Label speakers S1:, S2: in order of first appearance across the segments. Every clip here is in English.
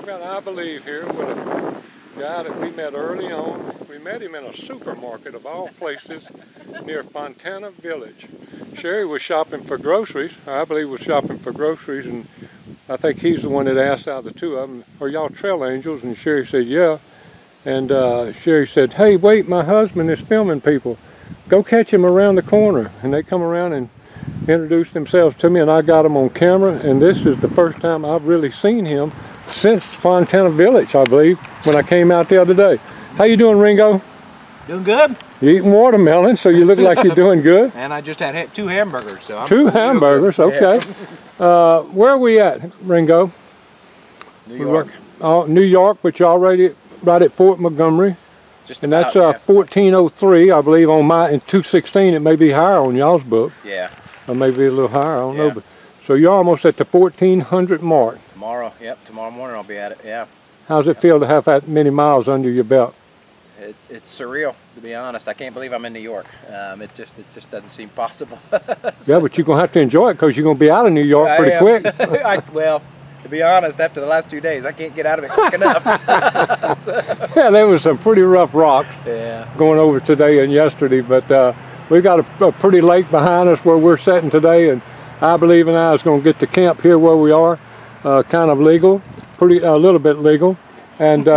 S1: I've got I Believe here with a guy that we met early on. We met him in a supermarket of all places near Fontana Village. Sherry was shopping for groceries. I believe was shopping for groceries, and I think he's the one that asked out of the two of them, "Are y'all trail angels?" And Sherry said, "Yeah." And Sherry said, "Hey, wait, my husband is filming people. Go catch him around the corner." And they come around and introduced themselves to me, and I got him on camera. And this is the first time I've really seen him since Fontana Village, I believe, when I came out the other day. How you doing, Ringo?
S2: Doing good.
S1: You eating watermelon, so you look like you're doing good.
S2: And I just had 2 hamburgers, so I'm
S1: two hamburgers, okay. Yeah. Where are we at, Ringo?
S2: New York.
S1: New York, but you're already right at Fort Montgomery.
S2: Just
S1: and
S2: about,
S1: that's 1403, I believe, on my, in 216, it may be higher on y'all's book.
S2: Yeah.
S1: Or maybe a little higher, I don't know. But, so you're almost at the 1400 mark.
S2: Tomorrow, tomorrow morning I'll be at it, yeah.
S1: How's it feel to have that many miles under your belt?
S2: It's surreal, to be honest. I can't believe I'm in New York. It just doesn't seem possible.
S1: Yeah, but you're going to have to enjoy it because you're going to be out of New York pretty quick.
S2: Well, to be honest, after the last 2 days, I can't get out of it quick enough.
S1: Yeah, there was some pretty rough rocks going over today and yesterday, but we got a pretty lake behind us where we're sitting today, and I believe and I is going to get to camp here where we are, kind of legal, a little bit legal, and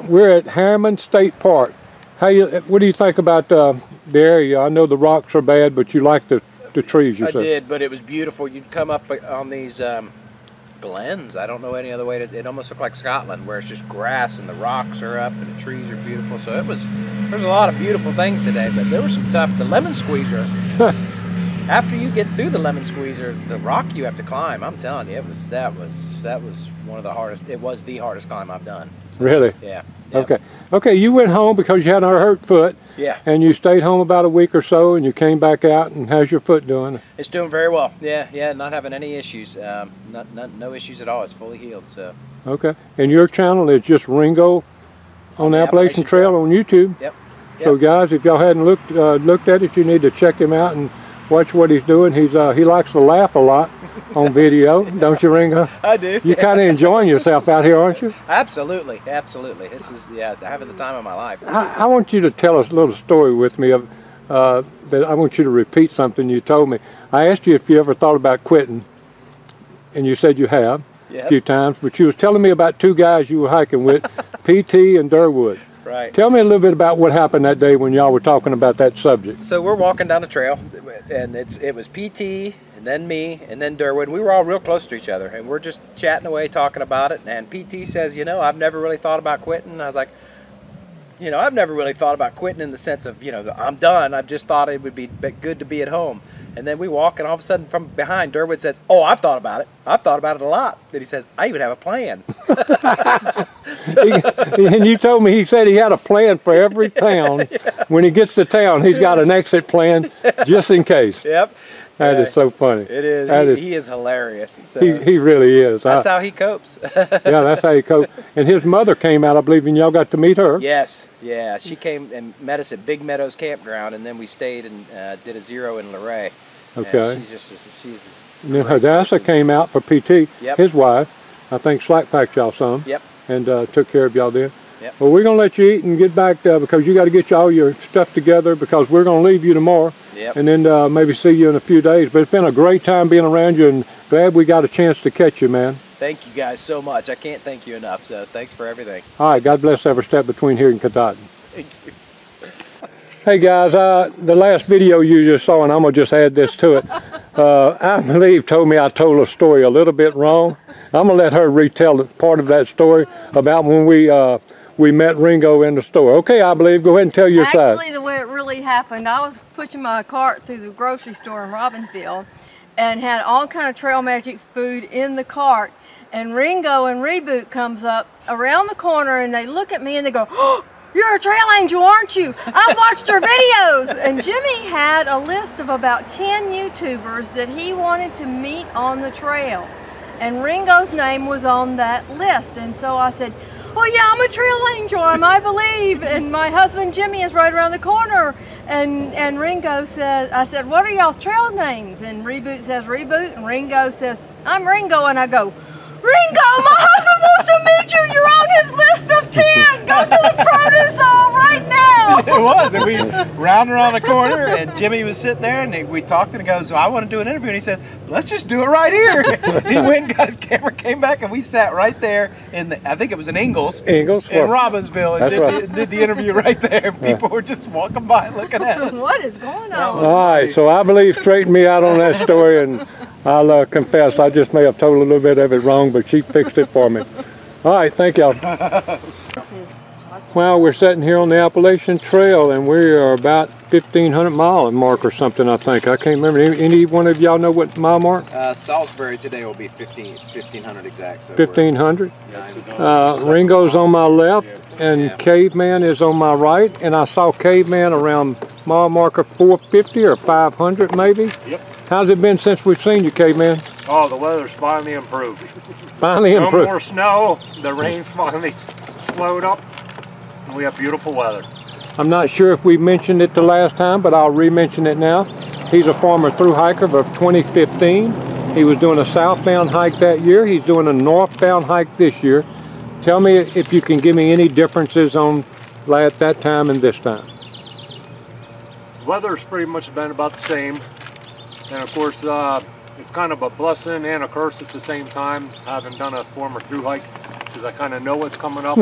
S1: we're at Harriman State Park. What do you think about the area? I know the rocks are bad, but you like the trees, you said.
S2: I did, but it was beautiful. You'd come up on these glens. I don't know any other way to. It almost looked like Scotland, where it's just grass and the rocks are up and the trees are beautiful. So there's a lot of beautiful things today, but there was some tough. The lemon squeezer. After you get through the lemon squeezer, the rock you have to climb, I'm telling you, that was one of the hardest. It was the hardest climb I've done. So,
S1: really?
S2: Yeah.
S1: Okay. Okay, you went home because you had a hurt foot.
S2: Yeah.
S1: And you stayed home about a week or so, and you came back out, and how's your foot doing?
S2: It's doing very well. Yeah, not having any issues. No issues at all. It's fully healed, so.
S1: Okay. And your channel is just Ringo on the Appalachian Trail on YouTube?
S2: Yep.
S1: So guys, if y'all hadn't looked at it, you need to check him out and watch what he's doing. He likes to laugh a lot on video, don't you, Ringo?
S2: I do.
S1: You're kind of enjoying yourself out here, aren't you?
S2: Absolutely. This is having the time of my life.
S1: I want you to tell us a little story with me that I want you to repeat something you told me. I asked you if you ever thought about quitting, and you said you have a few times, but you was telling me about 2 guys you were hiking with, PT and Durwood.
S2: Right.
S1: Tell me a little bit about what happened that day when y'all were talking about that subject.
S2: So we're walking down the trail, and it was PT, and then me, and then Durwood. We were all real close to each other, and we're just chatting away, talking about it. And PT says, I've never really thought about quitting. And I was like, I've never really thought about quitting in the sense of, I'm done. I've just thought it would be good to be at home. And then we walk, and all of a sudden from behind, Durwood says, "Oh, I've thought about it. I've thought about it a lot." Then he says, "I even have a plan."
S1: And you told me he said he had a plan for every town. When he gets to town, he's got an exit plan just in case.
S2: Yep.
S1: That is so funny.
S2: It is. He is hilarious. So.
S1: He really is.
S2: That's how he copes.
S1: Yeah, that's how he copes. And his mother came out, I believe, and y'all got to meet her.
S2: Yes. Yeah. She came and met us at Big Meadows Campground, and then we stayed and did a 0 in Luray.
S1: Okay.
S2: And she's
S1: and then Hadassah came out for PT, his wife. I think slack packed y'all some.
S2: Yep.
S1: And took care of y'all then.
S2: Yep.
S1: Well, we're going to let you eat and get back because you got to get all your stuff together because we're going to leave you tomorrow.
S2: Yep.
S1: And then maybe see you in a few days. But it's been a great time being around you, and glad we got a chance to catch you, man.
S2: Thank you guys so much. I can't thank you enough, so thanks for everything.
S1: All right, God bless every step between here and Katahdin.
S2: Thank you.
S1: Hey guys, the last video you just saw, and I'm going to just add this to it. I believe told me I told a story a little bit wrong. I'm going to let her retell part of that story about when we met Ringo in the store. Okay, I believe, go ahead and tell your side.
S3: Actually, the way it really happened, I was pushing my cart through the grocery store in Robbinsville and had all kind of Trail Magic food in the cart. And Ringo and Reboot comes up around the corner and they look at me and they go, "Oh, you're a trail angel, aren't you? I've watched your videos." And Jimmy had a list of about 10 YouTubers that he wanted to meet on the trail. And Ringo's name was on that list. And so I said, "Oh yeah, I'm a trail angel, I believe. And my husband Jimmy is right around the corner." And Ringo said, I said, "What are y'all's trail names?" And Reboot says Reboot, and Ringo says, "I'm Ringo." And I go, "Ringo, my husband wants to meet you. You're left hand, go to the produce aisle right now.
S2: It was, and we rounded around the corner, and Jimmy was sitting there, and we talked, and he goes, I want to do an interview, and he said, let's just do it right here. He went and got his camera, came back, and we sat right there in the, I think it was in Ingalls in Robbinsville, and did the interview right there. People were just walking by looking at us.
S3: What is going on?
S1: All right, so I believe straightened me out on that story, and I'll confess I just may have told a little bit of it wrong, but she fixed it for me. All right, thank y'all. Well, we're sitting here on the Appalachian Trail, and we are about 1,500 mile mark or something, I think. I can't remember. Any one of y'all know what mile mark?
S2: Salisbury today will be 1,500 exact. So
S1: 1,500? Ringo's on my left, and Caveman is on my right, and I saw Caveman around mile marker 450 or 500 maybe.
S4: Yep.
S1: How's it been since we've seen you, Caveman?
S4: Oh, the weather's finally improved.
S1: Finally improved.
S4: No more snow, the rain's finally slowed up, and we have beautiful weather.
S1: I'm not sure if we mentioned it the last time, but I'll re-mention it now. He's a former through hiker of 2015. He was doing a southbound hike that year. He's doing a northbound hike this year. Tell me if you can give me any differences on that time and this time.
S4: Weather's pretty much been about the same. And of course, it's kind of a blessing and a curse at the same time, having done a former through hike, because I kind of know what's coming up,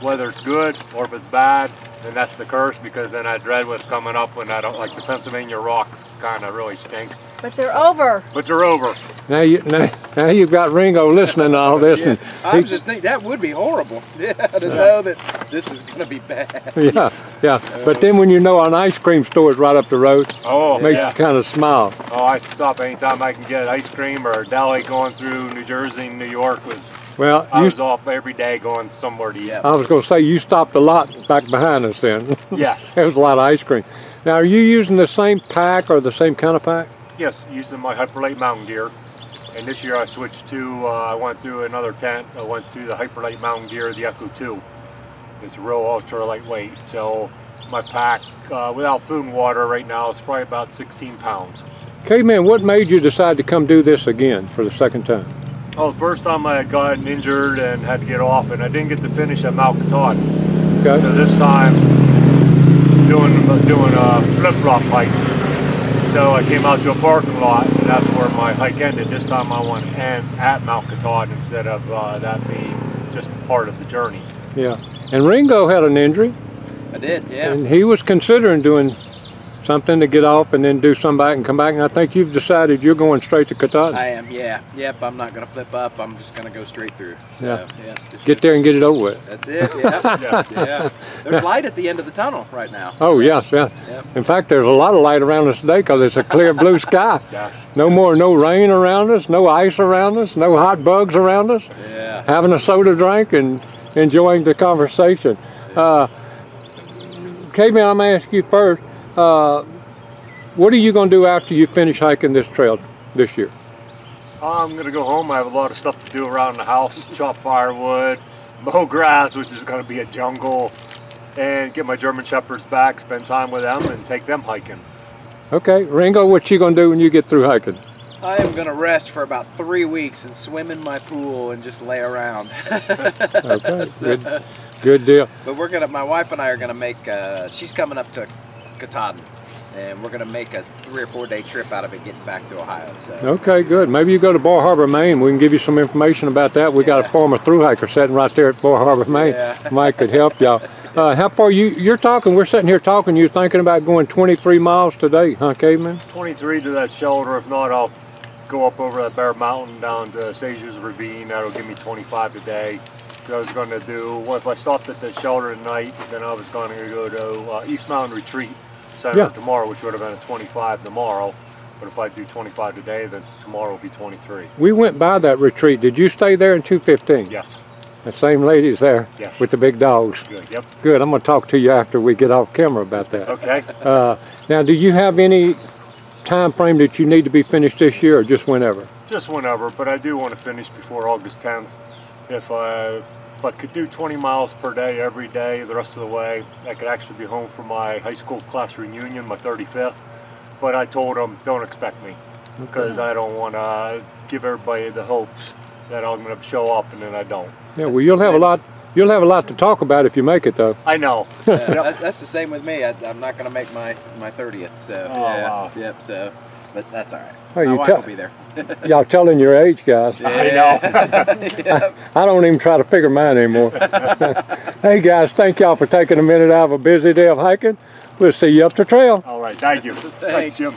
S4: whether it's good or if it's bad. And that's the curse, because then I dread what's coming up when I don't, like the Pennsylvania rocks kind of really stink.
S3: But they're over.
S4: But they're over.
S1: Now you've got Ringo listening to all this. And
S2: I was just thinking, that would be horrible, to know that this is going to be bad.
S1: Yeah. But then when you know an ice cream store is right up the road,
S4: it
S1: makes you kind of smile.
S4: Oh, I stop anytime I can get ice cream or a deli. Going through New Jersey and New York I was off every day going somewhere to eat.
S1: I was going to say, you stopped a lot back behind us then.
S4: Yes.
S1: There was a lot of ice cream. Now, are you using the same pack or the same kind of pack?
S4: Yes, using my Hyperlite mountain gear. And this year I switched to, I went through another tent. I went through the Hyperlite mountain gear, the Echo 2. It's real ultra lightweight. So my pack, without food and water right now, is probably about 16 pounds.
S1: Caveman, what made you decide to come do this again for the second time?
S4: Oh, the first time I had gotten injured and had to get off, and I didn't get to finish at Mount Katahdin.
S1: Okay.
S4: So this time, doing a flip-flop hike. So I came out to a parking lot, and that's where my hike ended. This time I want to end at Mount Katahdin instead of that being just part of the journey.
S1: Yeah. And Ringo had an injury.
S2: I did, yeah.
S1: And he was considering doing something to get off and then do some back and come back, and I think you've decided you're going straight to Katahdin.
S2: I am, yeah. Yep, I'm not going to flip up. I'm just going to go straight through. So,
S1: Get there and get it over with.
S2: That's it, yeah. There's light at the end of the tunnel right now.
S1: Oh, yes, yeah. Yep. In fact, there's a lot of light around us today because it's a clear blue sky.
S4: Yes.
S1: No rain around us, no ice around us, no hot bugs around us.
S2: Yeah.
S1: Having a soda drink and enjoying the conversation. Caveman, I'm going to ask you first. What are you going to do after you finish hiking this trail this year?
S4: I'm going to go home. I have a lot of stuff to do around the house. Chop firewood, mow grass, which is going to be a jungle, and get my German Shepherds back, spend time with them, and take them hiking. Okay.
S1: Ringo, what you going to do when you get through hiking?
S2: I am going to rest for about 3 weeks and swim in my pool and just lay around.
S1: Okay, good deal.
S2: But my wife and I are going to make, she's coming up to Katahdin, and we're going to make a 3 or 4 day trip out of it getting back to Ohio. So.
S1: Okay, good. Maybe you go to Bar Harbor, Maine. We can give you some information about that. We got a former through hiker sitting right there at Bar Harbor, Maine. Mike could help y'all. How far you're talking, we're sitting here talking, you're thinking about going 23 miles today, huh, Caveman?
S4: 23 to that shoulder. If not, I'll go up over that Bear Mountain down to Sages Ravine. That'll give me 25 today. I was going to do, if I stopped at the shoulder at night, then I was going to go to East Mountain Retreat Center tomorrow, which would have been a 25 tomorrow. But if I do 25 today, then tomorrow will be 23.
S1: We went by that retreat. Did you stay there in 215?
S4: Yes.
S1: The same lady's there with the big dogs.
S4: Good, yep.
S1: Good. I'm going to talk to you after we get off camera about that.
S4: Okay.
S1: Now, do you have any time frame that you need to be finished this year or just whenever?
S4: Just whenever, but I do want to finish before August 10th. If I could do 20 miles per day every day the rest of the way, I could actually be home for my high school class reunion, my 35th. But I told them, don't expect me, because I don't want to give everybody the hopes that I'm going to show up and then I don't.
S1: Yeah, well, you'll have a You'll have a lot to talk about if you make it, though.
S4: I know.
S2: That's the same with me. I'm not going to make my 30th. So
S4: wow.
S2: Yep. So, but that's all right.
S1: Oh,
S2: My wife will be there.
S1: Y'all telling your age, guys.
S2: Yeah.
S4: I know.
S1: I don't even try to figure mine anymore. Hey, guys, thank y'all for taking a minute out of a busy day of hiking. We'll see you up the trail.
S4: All right, thank you. Thanks, Jim.